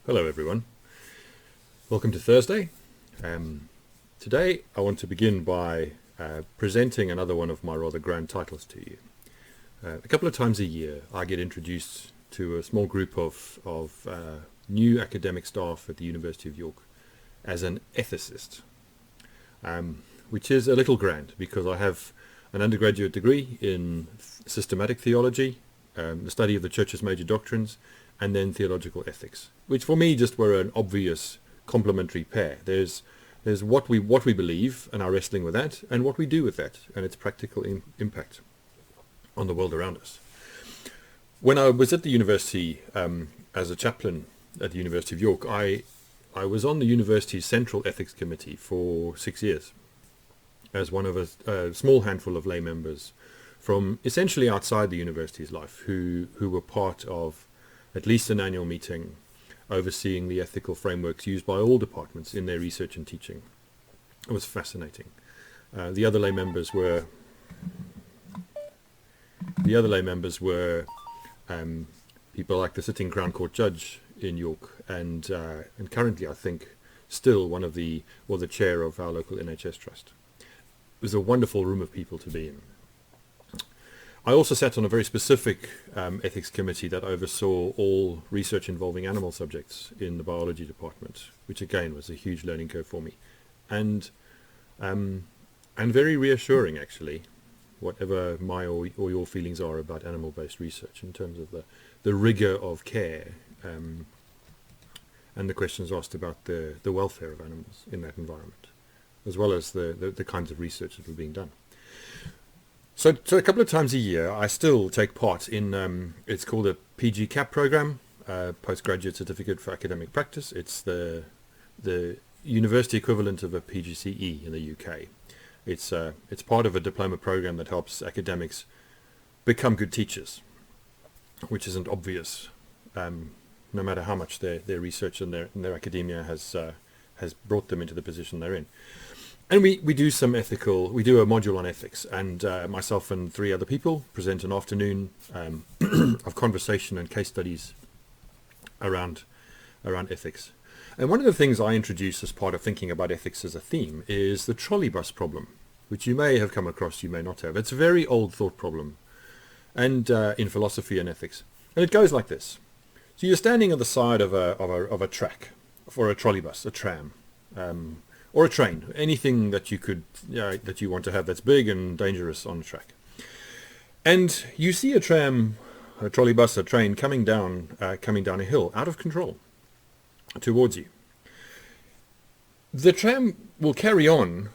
Hello everyone, welcome to Thursday. Today I want to begin by presenting another one of my rather grand titles to you. A couple of times a year I get introduced to a small group of new academic staff at the University of York as an ethicist, which is a little grand because I have an undergraduate degree in systematic theology, the study of the Church's major doctrines, and then theological ethics, which for me just were an obvious complementary pair. There's what we believe and are wrestling with that, and what we do with that and its practical impact on the world around us. When I was at the university as a chaplain at the University of York, I was on the university's central ethics committee for 6 years as one of a small handful of lay members from essentially outside the university's life who were part of at least an annual meeting overseeing the ethical frameworks used by all departments in their research and teaching. It was fascinating. The other lay members were people like the sitting Crown Court judge in York and currently I think still the chair of our local NHS trust. It was a wonderful room of people to be in. I also sat on a very specific ethics committee that oversaw all research involving animal subjects in the biology department, which again was a huge learning curve for me, and very reassuring actually, whatever my or your feelings are about animal-based research in terms of the rigor of care and the questions asked about the welfare of animals in that environment, as well as the kinds of research that were being done. So a couple of times a year, I still take part in, it's called a PG CAP program, Postgraduate Certificate for Academic Practice. It's the university equivalent of a PGCE in the UK. It's part of a diploma program that helps academics become good teachers, which isn't obvious, no matter how much their research and their academia has brought them into the position they're in. And we do a module on ethics, and myself and 3 other people present an afternoon of conversation and case studies around ethics. And one of the things I introduce as part of thinking about ethics as a theme is the trolley bus problem, which you may have come across, you may not have. It's a very old thought problem, and in philosophy and ethics. And it goes like this. So you're standing on the side of a track for a trolley bus, a tram, or a train, anything that that you want to have that's big and dangerous on a track. And you see a tram, a trolley bus, a train coming down a hill, out of control, towards you. The tram will carry on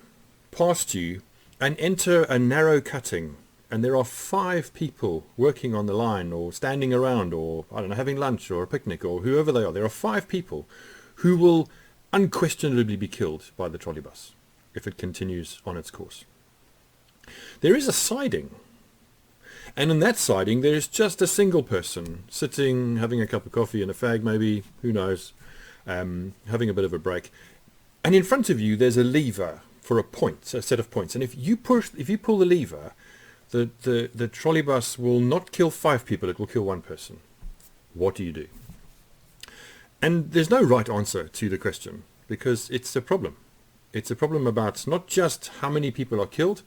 past you and enter a narrow cutting, and there are 5 people working on the line or standing around or, I don't know, having lunch or a picnic or whoever they are. There are 5 people who will unquestionably be killed by the trolley bus if it continues on its course. There is a siding, and in that siding there is just a single person sitting, having a cup of coffee and a fag maybe, who knows, having a bit of a break, and in front of you there's a lever for a set of points, and if you pull the lever, the trolley bus will not kill 5 people, it will kill 1 person. What do you do? And there's no right answer to the question, because it's a problem. It's a problem about not just how many people are killed,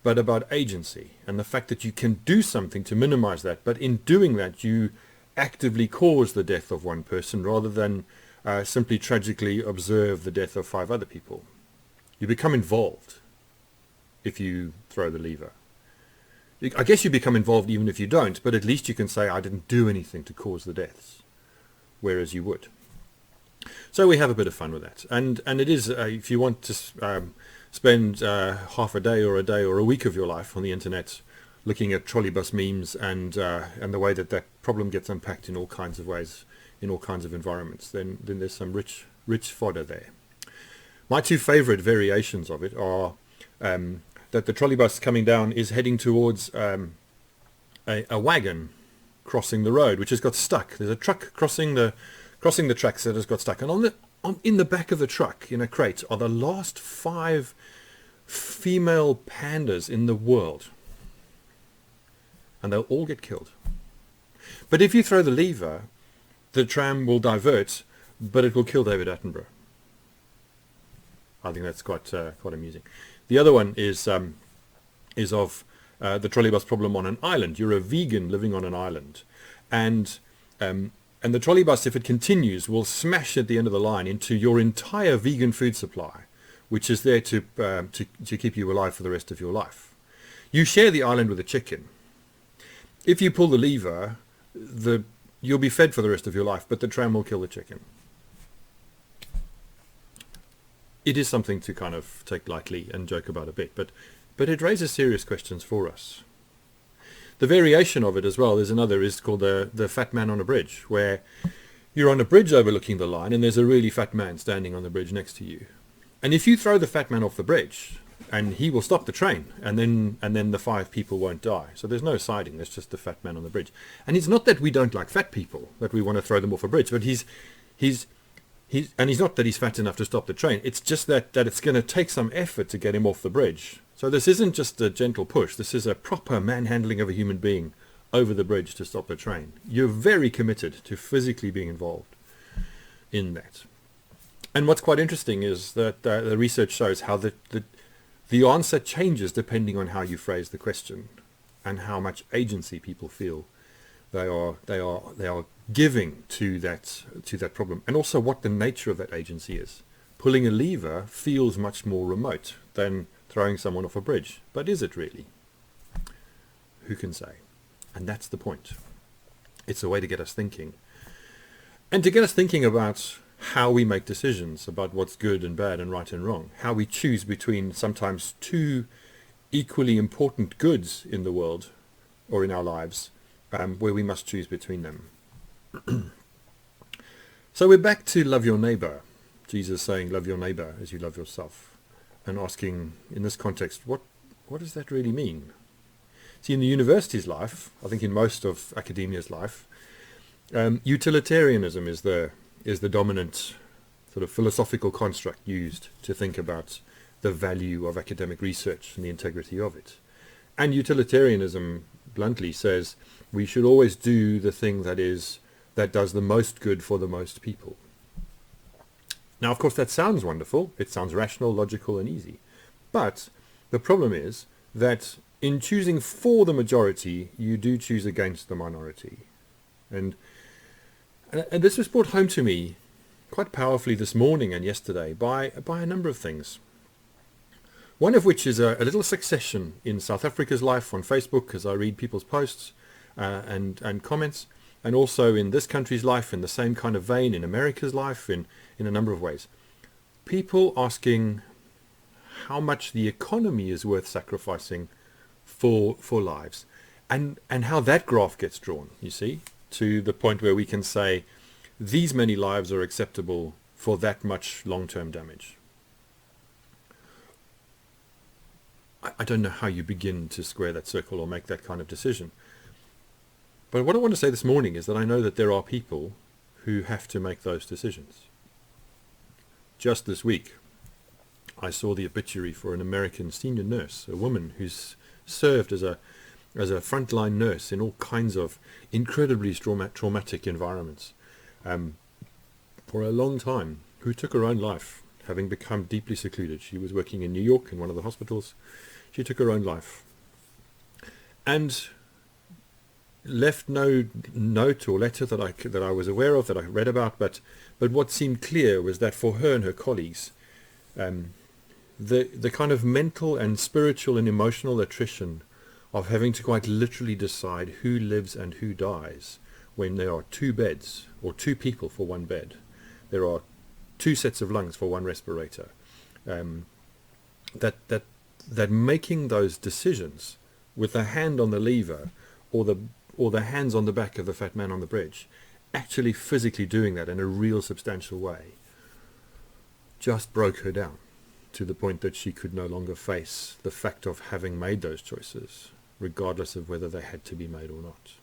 but about agency and the fact that you can do something to minimize that, but in doing that you actively cause the death of 1 person rather than simply tragically observe the death of 5 other people. You become involved if you throw the lever. I guess you become involved even if you don't, but at least you can say, I didn't do anything to cause the deaths. Whereas you would. So we have a bit of fun with that, and it is if you want to spend half a day or a week of your life on the internet looking at trolley bus memes and the way that problem gets unpacked in all kinds of ways, in all kinds of environments, then there's some rich fodder there. My 2 favorite variations of it are that the trolley bus coming down is heading towards a wagon crossing the road, which has got stuck. There's a truck crossing the tracks that has got stuck, and in the back of the truck in a crate are the last 5 female pandas in the world, and they'll all get killed. But if you throw the lever, the tram will divert but it will kill David Attenborough. I think that's quite amusing. The other one is of the trolleybus problem on an island. You're a vegan living on an island, and the trolleybus, if it continues, will smash at the end of the line into your entire vegan food supply, which is there to keep you alive for the rest of your life. You share the island with a chicken. If you pull the lever, you'll be fed for the rest of your life, but the tram will kill the chicken. It is something to kind of take lightly and joke about a bit, but it raises serious questions for us. The variation of it as well, there's another, is called the fat man on a bridge, where you're on a bridge overlooking the line and there's a really fat man standing on the bridge next to you. And if you throw the fat man off the bridge, and he will stop the train, and then the 5 people won't die. So there's no siding, there's just the fat man on the bridge. And it's not that we don't like fat people, that we want to throw them off a bridge, but he's not that he's fat enough to stop the train, it's just that it's going to take some effort to get him off the bridge. So this isn't just a gentle push, this is a proper manhandling of a human being over the bridge to stop the train. You're very committed to physically being involved in that. And what's quite interesting is that the research shows how the answer changes depending on how you phrase the question and how much agency people feel they are giving to that problem, and also what the nature of that agency is. Pulling a lever feels much more remote than throwing someone off a bridge, but is it really? Who can say? And that's the point. It's a way to get us thinking, and to get us thinking about how we make decisions about what's good and bad and right and wrong, how we choose between sometimes 2 equally important goods in the world or in our lives, where we must choose between them. So we're back to love your neighbor. Jesus saying love your neighbor as you love yourself, and asking in this context, what does that really mean? See, in the university's life, I think in most of academia's life, utilitarianism is the dominant sort of philosophical construct used to think about the value of academic research and the integrity of it. And utilitarianism bluntly says we should always do the thing that does the most good for the most people. Now, of course, that sounds wonderful. It sounds rational, logical, and easy. But the problem is that in choosing for the majority, you do choose against the minority. And this was brought home to me quite powerfully this morning and yesterday by a number of things. One of which is a little succession in South Africa's life on Facebook, as I read people's posts and comments, and also in this country's life in the same kind of vein, in America's life, in a number of ways. People asking how much the economy is worth sacrificing for lives, and how that graph gets drawn, you see, to the point where we can say these many lives are acceptable for that much long-term damage. I don't know how you begin to square that circle or make that kind of decision. But what I want to say this morning is that I know that there are people who have to make those decisions. Just this week, I saw the obituary for an American senior nurse, a woman who's served as a frontline nurse in all kinds of incredibly traumatic environments for a long time, who took her own life, having become deeply secluded. She was working in New York in one of the hospitals. She took her own life and left no note or letter that I was aware of, that I read about, but what seemed clear was that for her and her colleagues, the kind of mental and spiritual and emotional attrition of having to quite literally decide who lives and who dies when there are 2 beds or 2 people for 1 bed. There are 2 sets of lungs for 1 respirator. That making those decisions with the hand on the lever or the hands on the back of the fat man on the bridge, actually physically doing that in a real substantial way, just broke her down to the point that she could no longer face the fact of having made those choices, regardless of whether they had to be made or not.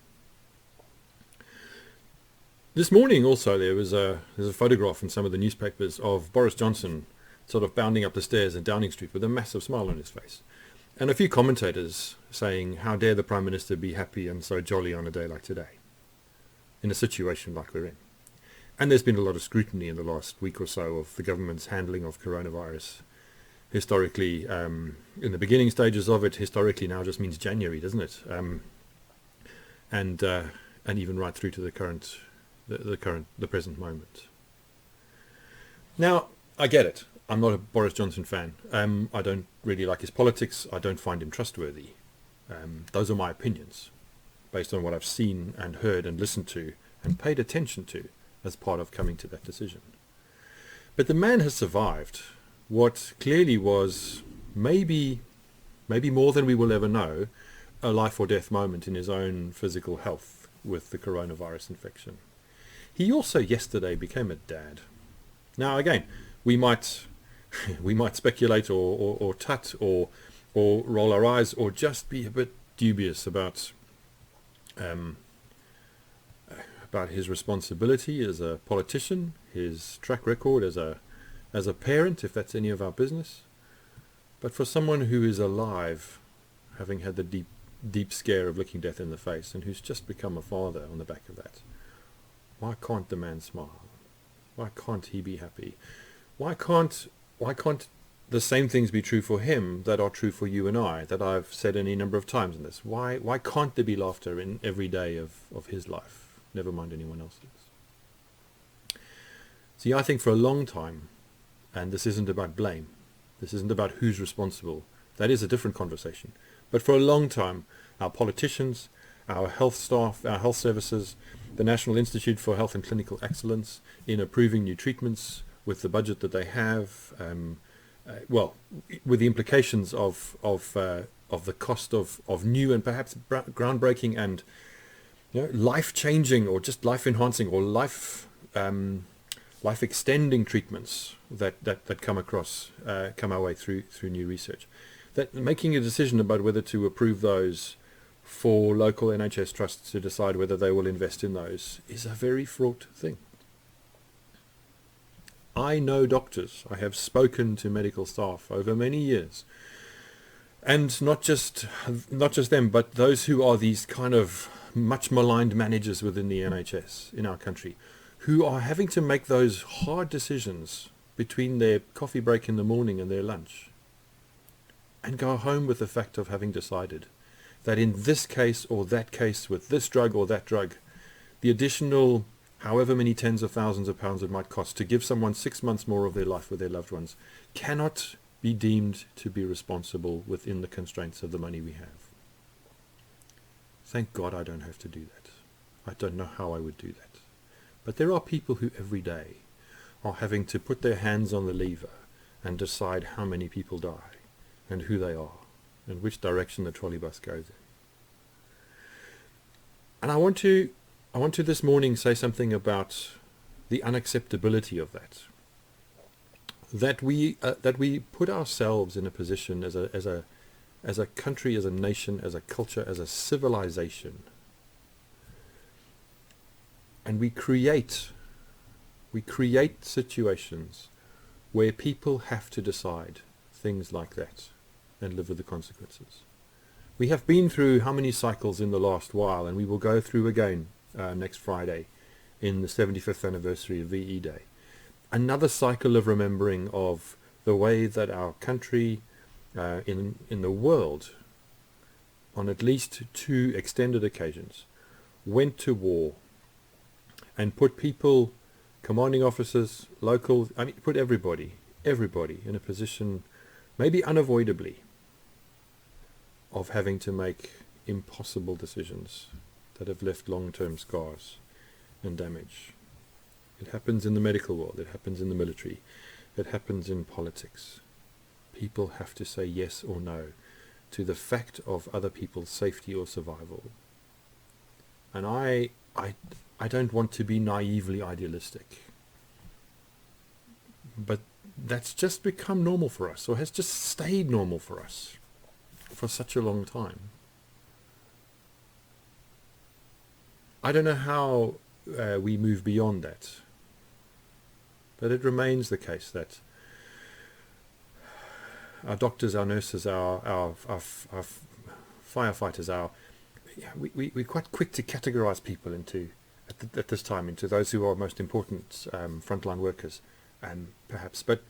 This morning also there's a photograph in some of the newspapers of Boris Johnson sort of bounding up the stairs in Downing Street with a massive smile on his face. And a few commentators saying, how dare the Prime Minister be happy and so jolly on a day like today, in a situation like we're in. And there's been a lot of scrutiny in the last week or so of the government's handling of coronavirus. Historically, in the beginning stages of it, historically now just means January, doesn't it? And even right through to the present moment. Now, I get it. I'm not a Boris Johnson fan. I don't really like his politics. I don't find him trustworthy. Those are my opinions, based on what I've seen and heard and listened to and paid attention to as part of coming to that decision. But the man has survived what clearly was maybe more than we will ever know, a life or death moment in his own physical health with the coronavirus infection. He also yesterday became a dad. Now again, we might speculate or tut or roll our eyes or just be a bit dubious about his responsibility as a politician, his track record as a parent, if that's any of our business. But for someone who is alive, having had the deep scare of looking death in the face, and who's just become a father on the back of that, why can't the man smile? Why can't he be happy? Why can't the same things be true for him that are true for you and I, that I've said any number of times in this? Why can't there be laughter in every day of his life? Never mind anyone else's. See, I think for a long time, and this isn't about blame, this isn't about who's responsible, that is a different conversation, but for a long time, our politicians, our health staff, our health services, the National Institute for Health and Clinical Excellence, in approving new treatments with the budget that they have, with the implications of the cost of new and perhaps groundbreaking and life-changing or just life-enhancing or life-extending treatments that come our way through new research. That making a decision about whether to approve those for local NHS trusts to decide whether they will invest in those is a very fraught thing. I know doctors. I have spoken to medical staff over many years, and not just them, but those who are these kind of much maligned managers within the NHS in our country, who are having to make those hard decisions between their coffee break in the morning and their lunch, and go home with the fact of having decided that in this case or that case, with this drug or that drug, the additional however many tens of thousands of pounds it might cost to give someone 6 months more of their life with their loved ones cannot be deemed to be responsible within the constraints of the money we have. Thank God I don't have to do that. I don't know how I would do that. But there are people who every day are having to put their hands on the lever and decide how many people die and who they are and which direction the trolley bus goes in. And I want to this morning say something about the unacceptability of that. That we put ourselves in a position as a country, as a nation, as a culture, as a civilization, and we create situations where people have to decide things like that and live with the consequences. We have been through how many cycles in the last while, and we will go through again next Friday in the 75th anniversary of VE Day. Another cycle of remembering of the way that our country in the world, on at least 2 extended occasions, went to war and put people, commanding officers, local, put everybody in a position, maybe unavoidably, of having to make impossible decisions that have left long-term scars and damage. It happens in the medical world, it happens in the military, it happens in politics. People have to say yes or no to the fact of other people's safety or survival. And I don't want to be naively idealistic, but that's just become normal for us, or has just stayed normal for us for such a long time. I don't know how we move beyond that, but it remains the case that our doctors, our nurses, our firefighters, we're quite quick to categorize people into a at this time into those who are most important frontline workers, perhaps. But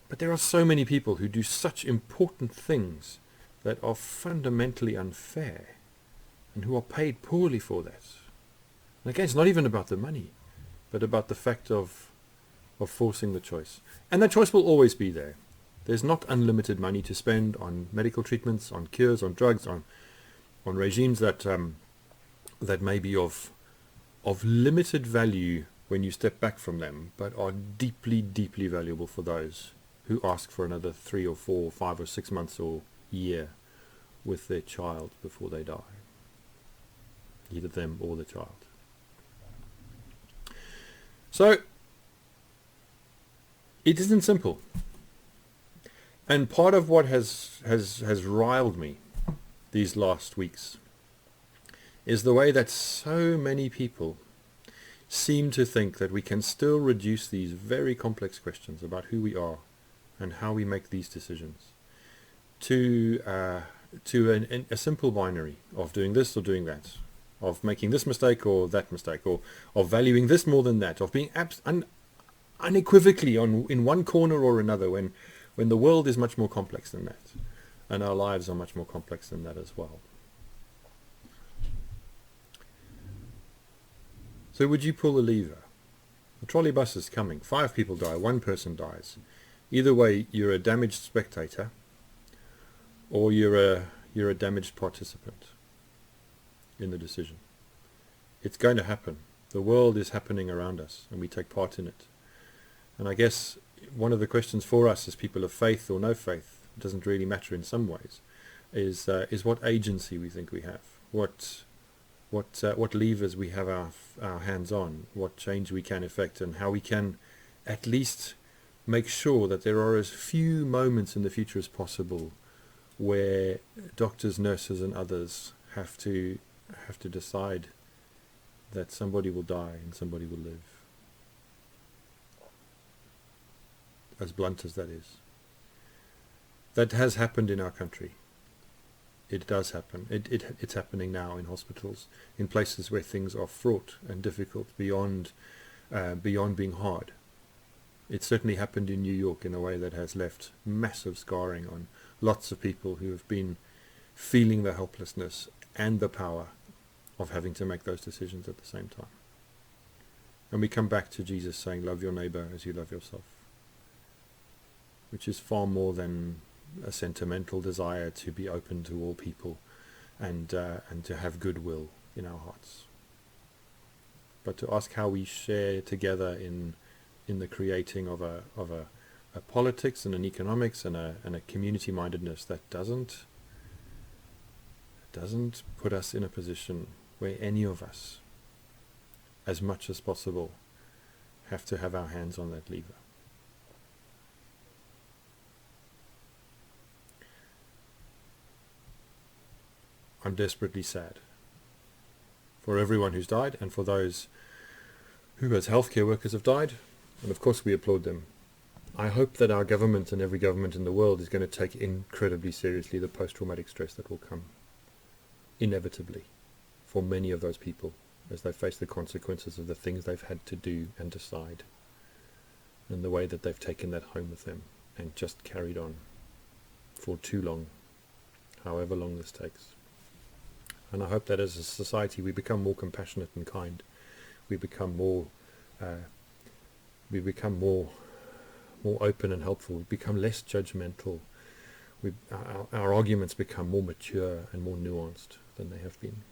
there are so many people who do such important things that are fundamentally unfair and who are paid poorly for that. And again, it's not even about the money, but about the fact of forcing the choice. And that choice will always be there. There's not unlimited money to spend on medical treatments, on cures, on drugs, on regimes that may be of limited value when you step back from them, but are deeply, deeply valuable for those who ask for another 3 or 4 or 5 or 6 months or year with their child before they die. Either them or the child. So, it isn't simple. And part of what has riled me these last weeks is the way that so many people seem to think that we can still reduce these very complex questions about who we are and how we make these decisions to a simple binary of doing this or doing that, of making this mistake or that mistake, or of valuing this more than that, of being unequivocally in one corner or another when the world is much more complex than that, and our lives are much more complex than that as well. So would you pull the lever? The trolley bus is coming. 5 people die. 1 person dies. Either way, you're a damaged spectator, or you're a damaged participant in the decision. It's going to happen. The world is happening around us, and we take part in it. And I guess one of the questions for us as people of faith or no faith, it doesn't really matter in some ways, is what agency we think we have, what levers we have our hands on, what change we can effect, and how we can at least make sure that there are as few moments in the future as possible where doctors, nurses, and others have to decide that somebody will die and somebody will live. As blunt as that is. That has happened in our country. It does happen. It's happening now in hospitals, in places where things are fraught and difficult beyond being hard. It certainly happened in New York in a way that has left massive scarring on lots of people who have been feeling the helplessness and the power of having to make those decisions at the same time. And we come back to Jesus saying, love your neighbor as you love yourself, which is far more than a sentimental desire to be open to all people and to have goodwill in our hearts, but to ask how we share together in the creating of a politics and an economics and a community mindedness that doesn't put us in a position where any of us, as much as possible, have to have our hands on that lever. I'm desperately sad for everyone who's died and for those who as healthcare workers have died, and of course we applaud them. I hope that our government and every government in the world is going to take incredibly seriously the post-traumatic stress that will come inevitably for many of those people as they face the consequences of the things they've had to do and decide, and the way that they've taken that home with them and just carried on for too long, however long this takes. And I hope that as a society we become more compassionate and kind. We become more open and helpful. We become less judgmental. Our arguments become more mature and more nuanced than they have been.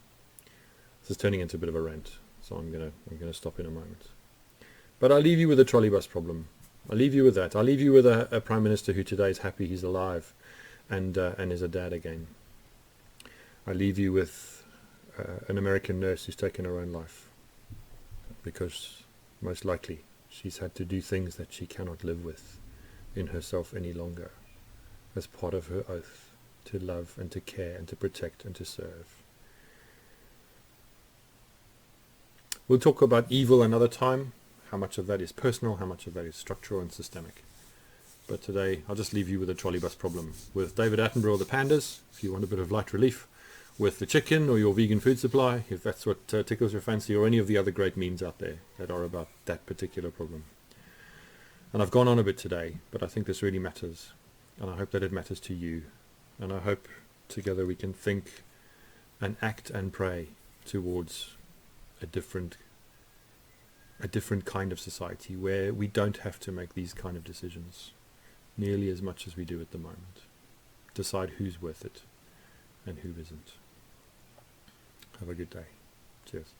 This is turning into a bit of a rant, so I'm gonna stop in a moment. But I'll leave you with the trolley bus problem. I'll leave you with that. I'll leave you with a Prime Minister who today is happy he's alive and is a dad again. I leave you with an American nurse who's taken her own life because most likely she's had to do things that she cannot live with in herself any longer as part of her oath to love and to care and to protect and to serve. We'll talk about evil another time, how much of that is personal, how much of that is structural and systemic. But today I'll just leave you with a trolley bus problem with David Attenborough, the Pandas, if you want a bit of light relief, with the chicken or your vegan food supply, if that's what tickles your fancy, or any of the other great memes out there that are about that particular problem. And I've gone on a bit today, but I think this really matters, and I hope that it matters to you, and I hope together we can think and act and pray towards a different kind of society where we don't have to make these kind of decisions nearly as much as we do at the moment. Decide who's worth it and who isn't. Have a good day. Cheers.